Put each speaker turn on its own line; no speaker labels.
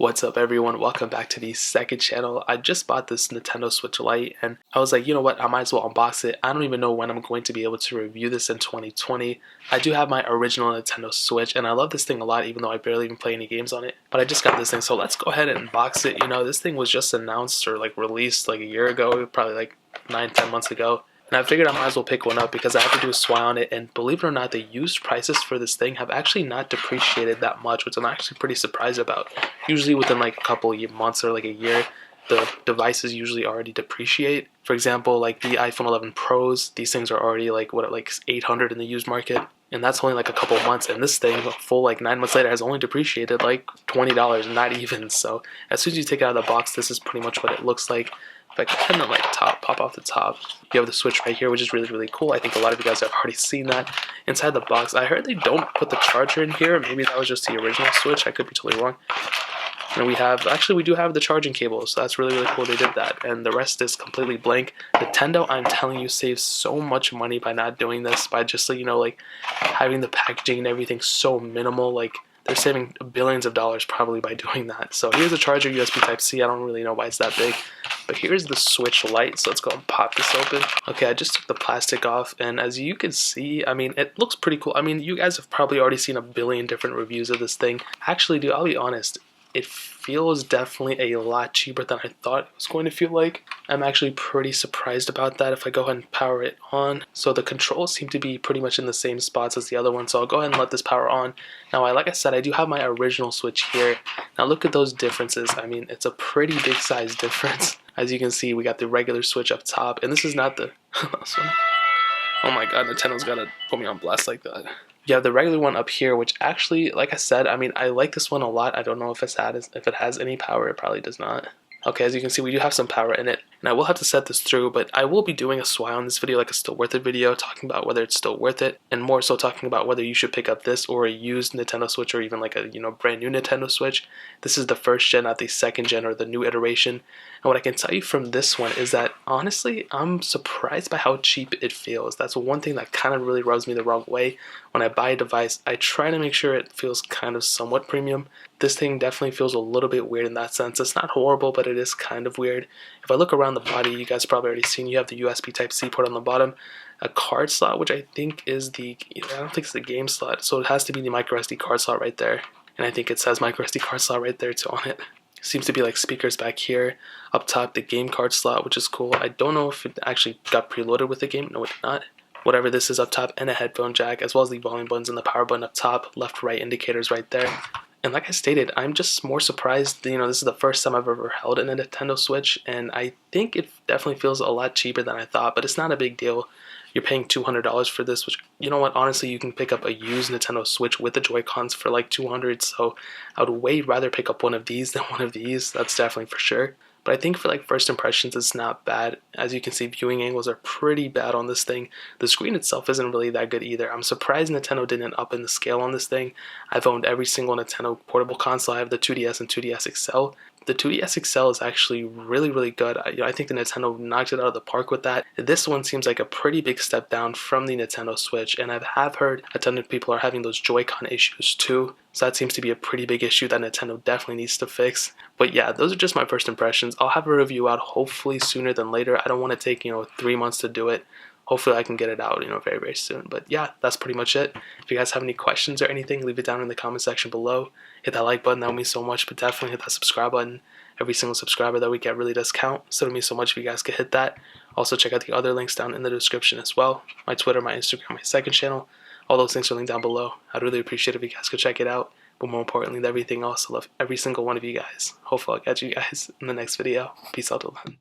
What's up everyone, welcome back to the second channel. I just bought this Nintendo Switch Lite and I was like, you know what, I might as well unbox it. I don't even know when I'm going to be able to review this in 2020. I do have my original Nintendo Switch and I love this thing a lot even though I barely even play any games on it. But I just got this thing, so let's go ahead and unbox it. You know, this thing was just announced or like released like a year ago, probably like 9-10 months ago. And I figured I might as well pick one up because I have to do a SWI on it, and believe it or not, the used prices for this thing have actually not depreciated that much, which I'm actually pretty surprised about. Usually within like a couple of months or like a year, the devices usually already depreciate. For example, like the iPhone 11 Pros, these things are already like 800 in the used market, and that's only like a couple of months. And this thing, a full like 9 months later, has only depreciated like $20, not even. So as soon as you take it out of the box, this is pretty much what it looks like. If I go ahead and like pop off the top, you have the Switch right here, which is really cool. I think a lot of you guys have already seen that. Inside the box, I heard they don't put the charger in here. Maybe that was just the original Switch. I could be totally wrong. And we do have the charging cable, so that's really cool they did that. And the rest is completely blank. Nintendo, I'm telling you, saves so much money by not doing this, by just, you know, like having the packaging and everything so minimal. Like, they're saving billions of dollars probably by doing that. So here's a charger, USB Type-C. I don't really know why it's that big. But here's the Switch Lite, so let's go and pop this open. Okay, I just took the plastic off, and as you can see, I mean, it looks pretty cool. I mean, you guys have probably already seen a billion different reviews of this thing. Actually, dude, I'll be honest, it feels definitely a lot cheaper than I thought it was going to feel like. I'm actually pretty surprised about that if I go ahead and power it on. So the controls seem to be pretty much in the same spots as the other one, so I'll go ahead and let this power on. Now, like I said, I do have my original Switch here. Now look at those differences. I mean, it's a pretty big size difference. As you can see, we got the regular Switch up top, and this is not the... Oh my god, Nintendo's gotta put me on blast like that. You have the regular one up here, which actually, like I said, I mean, I like this one a lot. I don't know if it has any power. It probably does not. Okay, as you can see, we do have some power in it, and I will have to set this through, but I will be doing a SWI on this video, like a still worth it video, talking about whether it's still worth it, and more so talking about whether you should pick up this or a used Nintendo Switch, or even like a, you know, brand new Nintendo Switch. This is the first gen, not the second gen or the new iteration. And what I can tell you from this one is that, honestly, I'm surprised by how cheap it feels. That's one thing that kind of really rubs me the wrong way. When I buy a device, I try to make sure it feels kind of somewhat premium. This thing definitely feels a little bit weird in that sense. It's not horrible, but it is kind of weird. If I look around the body, you guys probably already seen, you have the USB Type-C port on the bottom, a card slot, which I think is I don't think it's the game slot, so it has to be the microSD card slot right there. And I think it says microSD card slot right there too on it. Seems to be like speakers back here. Up top, the game card slot, which is cool. I don't know if it actually got preloaded with the game. No, it did not. Whatever this is up top, and a headphone jack, as well as the volume buttons and the power button up top, left, right indicators right there. And like I stated, I'm just more surprised, you know, this is the first time I've ever held a Nintendo Switch, and I think it definitely feels a lot cheaper than I thought, but it's not a big deal. You're paying $200 for this, which, you know what, honestly, you can pick up a used Nintendo Switch with the Joy-Cons for like $200, so I would way rather pick up one of these than one of these, that's definitely for sure. But I think for like first impressions, it's not bad. As you can see, viewing angles are pretty bad on this thing. The screen itself isn't really that good either. I'm surprised Nintendo didn't up in the scale on this thing. I've owned every single Nintendo portable console. I have the 2DS and 2DS XL. The 2DS XL is actually really good. I think the Nintendo knocked it out of the park with that. This one seems like a pretty big step down from the Nintendo Switch, and I have heard a ton of people are having those Joy-Con issues too. So that seems to be a pretty big issue that Nintendo definitely needs to fix. But yeah, those are just my first impressions. I'll have a review out hopefully sooner than later. I don't want to take, you know, 3 months to do it. Hopefully I can get it out, you know, very soon. But yeah, that's pretty much it. If you guys have any questions or anything, leave it down in the comment section below. Hit that like button, that would mean so much, but definitely hit that subscribe button. Every single subscriber that we get really does count, so it would mean so much if you guys could hit that. Also check out the other links down in the description as well. My Twitter, my Instagram, my second channel. All those links are linked down below. I'd really appreciate it if you guys could check it out. But more importantly than everything else, I love every single one of you guys. Hopefully I'll catch you guys in the next video. Peace out till then.